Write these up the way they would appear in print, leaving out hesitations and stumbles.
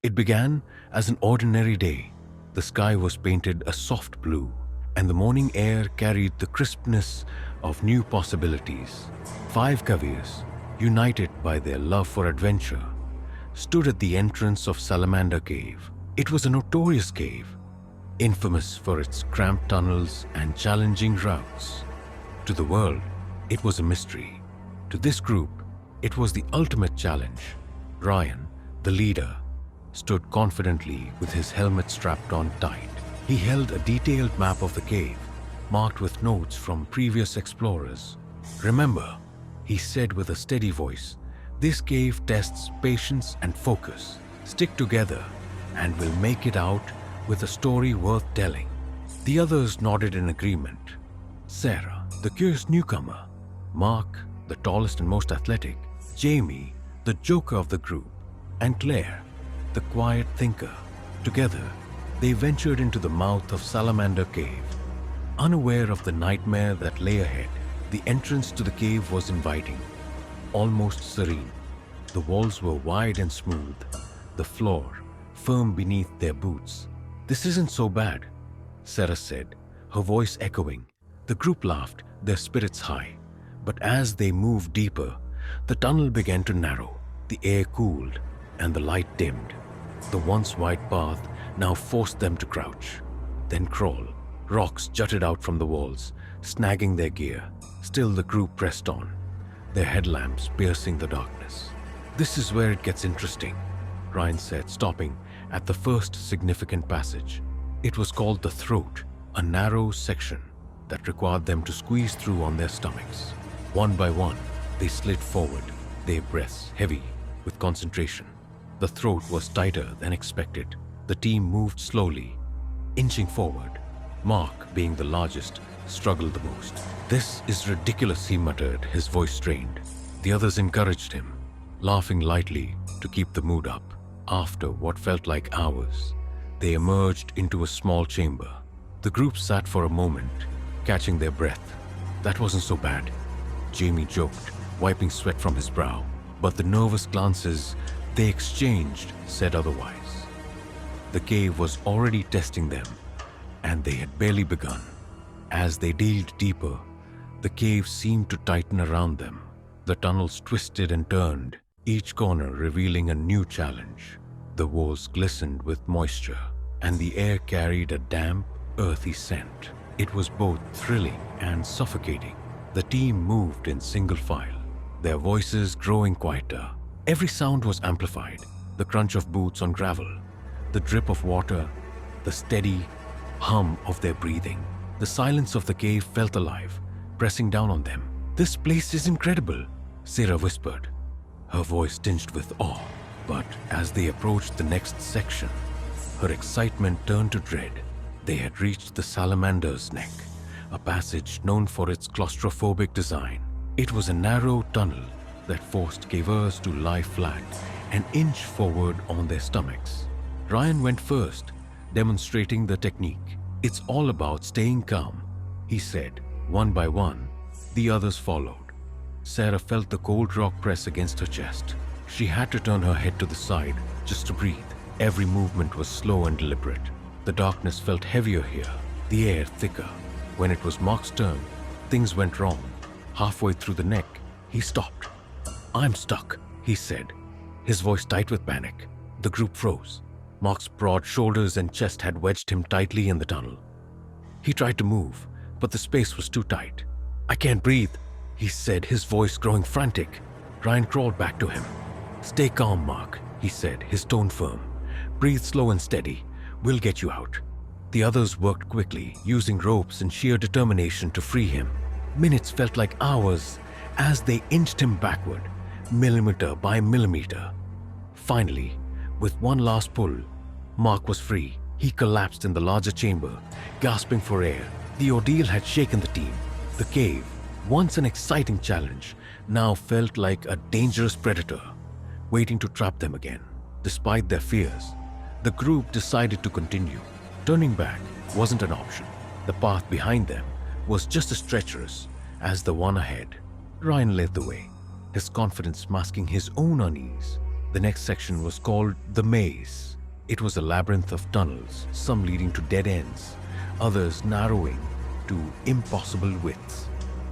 It began as an ordinary day. The sky was painted a soft blue, and the morning air carried the crispness of new possibilities. 5 caviars, united by their love for adventure, stood at the entrance of Salamander Cave. It was a notorious cave, infamous for its cramped tunnels and challenging routes. To the world, it was a mystery. To this group, it was the ultimate challenge. Ryan, the leader, stood confidently with his helmet strapped on tight. He held a detailed map of the cave, marked with notes from previous explorers. "Remember," he said with a steady voice, "this cave tests patience and focus. Stick together and we'll make it out with a story worth telling." The others nodded in agreement. Sarah, the curious newcomer, Mark, the tallest and most athletic, Jamie, the joker of the group, and Claire, the quiet thinker. Together, they ventured into the mouth of Salamander Cave. Unaware of the nightmare that lay ahead, the entrance to the cave was inviting, almost serene. The walls were wide and smooth, the floor firm beneath their boots. "This isn't so bad," Sarah said, her voice echoing. The group laughed, their spirits high. But as they moved deeper, the tunnel began to narrow, the air cooled, and the light dimmed. The once wide path now forced them to crouch, then crawl. Rocks jutted out from the walls, snagging their gear. Still the group pressed on, their headlamps piercing the darkness. "This is where it gets interesting," Ryan said, stopping at the first significant passage. It was called the Throat, a narrow section that required them to squeeze through on their stomachs. One by one, they slid forward, their breaths heavy with concentration. The throat was tighter than expected. The team moved slowly, inching forward. Mark, being the largest, struggled the most. "This is ridiculous," he muttered, his voice strained. The others encouraged him, laughing lightly to keep the mood up. After what felt like hours, they emerged into a small chamber. The group sat for a moment, catching their breath. "That wasn't so bad," Jamie joked, wiping sweat from his brow. But the nervous glances they exchanged said otherwise. The cave was already testing them, and they had barely begun. As they delved deeper, the cave seemed to tighten around them. The tunnels twisted and turned, each corner revealing a new challenge. The walls glistened with moisture, and the air carried a damp, earthy scent. It was both thrilling and suffocating. The team moved in single file, their voices growing quieter. Every sound was amplified: the crunch of boots on gravel, the drip of water, the steady hum of their breathing. The silence of the cave felt alive, pressing down on them. "This place is incredible," Sarah whispered, her voice tinged with awe. But as they approached the next section, her excitement turned to dread. They had reached the Salamander's Neck, a passage known for its claustrophobic design. It was a narrow tunnel that forced cavers to lie flat and inch forward on their stomachs. Ryan went first, demonstrating the technique. "It's all about staying calm," he said. One by one, the others followed. Sarah felt the cold rock press against her chest. She had to turn her head to the side just to breathe. Every movement was slow and deliberate. The darkness felt heavier here, the air thicker. When it was Mark's turn, things went wrong. Halfway through the neck, he stopped. "I'm stuck," he said, his voice tight with panic. The group froze. Mark's broad shoulders and chest had wedged him tightly in the tunnel. He tried to move, but the space was too tight. "I can't breathe," he said, his voice growing frantic. Ryan crawled back to him. "Stay calm, Mark," he said, his tone firm. "Breathe slow and steady. We'll get you out." The others worked quickly, using ropes and sheer determination to free him. Minutes felt like hours as they inched him backward, millimeter by millimeter. Finally, with one last pull, Mark was free. He collapsed in the larger chamber, gasping for air. The ordeal had shaken the team. The cave, once an exciting challenge, now felt like a dangerous predator, waiting to trap them again. Despite their fears, the group decided to continue. Turning back wasn't an option. The path behind them was just as treacherous as the one ahead. Ryan led the way, his confidence masking his own unease. The next section was called the Maze, It was a labyrinth of tunnels, some leading to dead ends, others narrowing to impossible widths.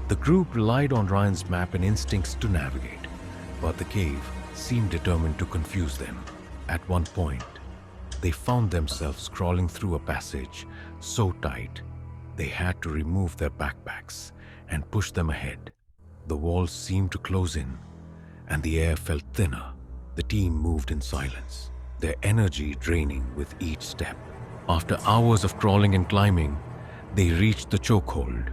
The group relied on Ryan's map and instincts to navigate, but the cave seemed determined to confuse them. At one point, they found themselves crawling through a passage so tight they had to remove their backpacks and push them ahead. The walls seemed to close in, and the air felt thinner. The team moved in silence, their energy draining with each step. After hours of crawling and climbing, they reached the chokehold,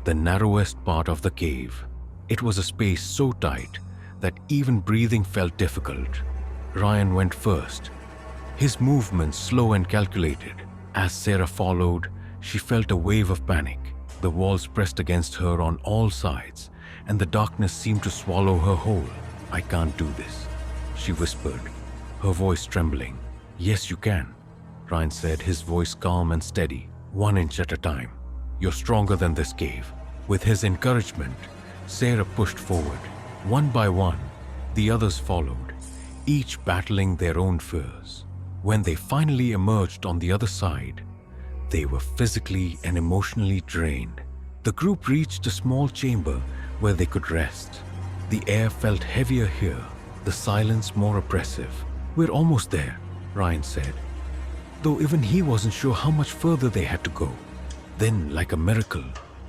the narrowest part of the cave. It was a space so tight that even breathing felt difficult. Ryan went first, his movements slow and calculated. As Sarah followed, she felt a wave of panic. The walls pressed against her on all sides, and the darkness seemed to swallow her whole. "I can't do this," she whispered, her voice trembling. "Yes, you can," Ryan said, his voice calm and steady. "1 inch at a time. You're stronger than this cave." With his encouragement, Sarah pushed forward. One by one, the others followed, each battling their own fears. When they finally emerged on the other side, they were physically and emotionally drained. The group reached a small chamber where they could rest. The air felt heavier here, the silence more oppressive. "We're almost there," Ryan said, though even he wasn't sure how much further they had to go. Then, like a miracle,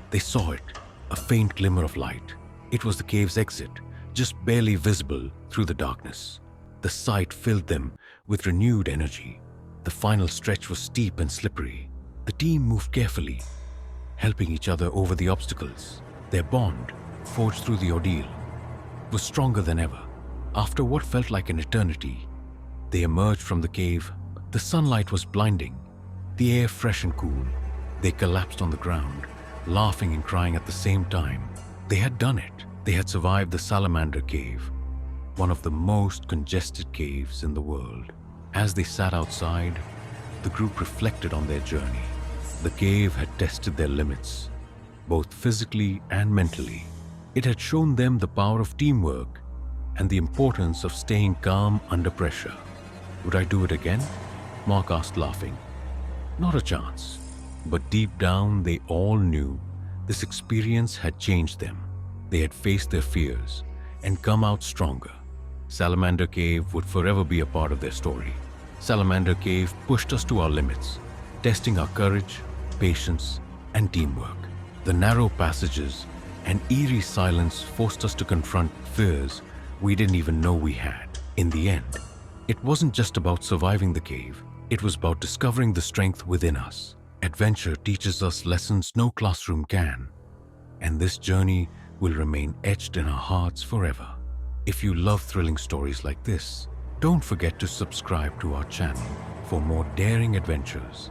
they saw it, a faint glimmer of light. It was the cave's exit, just barely visible through the darkness. The sight filled them with renewed energy. The final stretch was steep and slippery. The team moved carefully, helping each other over the obstacles. Their bond, forged through the ordeal, was stronger than ever. After what felt like an eternity, they emerged from the cave. The sunlight was blinding, the air fresh and cool. They collapsed on the ground, laughing and crying at the same time. They had done it. They had survived the Salamander Cave, one of the most congested caves in the world. As they sat outside, the group reflected on their journey. The cave had tested their limits, both physically and mentally. It had shown them the power of teamwork and the importance of staying calm under pressure. "Would I do it again?" Mark asked, laughing. "Not a chance." But deep down, they all knew this experience had changed them. They had faced their fears and come out stronger. Salamander Cave would forever be a part of their story. Salamander Cave pushed us to our limits, testing our courage, patience, and teamwork. The narrow passages and eerie silence forced us to confront fears we didn't even know we had. In the end, it wasn't just about surviving the cave. It was about discovering the strength within us. Adventure teaches us lessons no classroom can, and this journey will remain etched in our hearts forever. If you love thrilling stories like this, don't forget to subscribe to our channel for more daring adventures.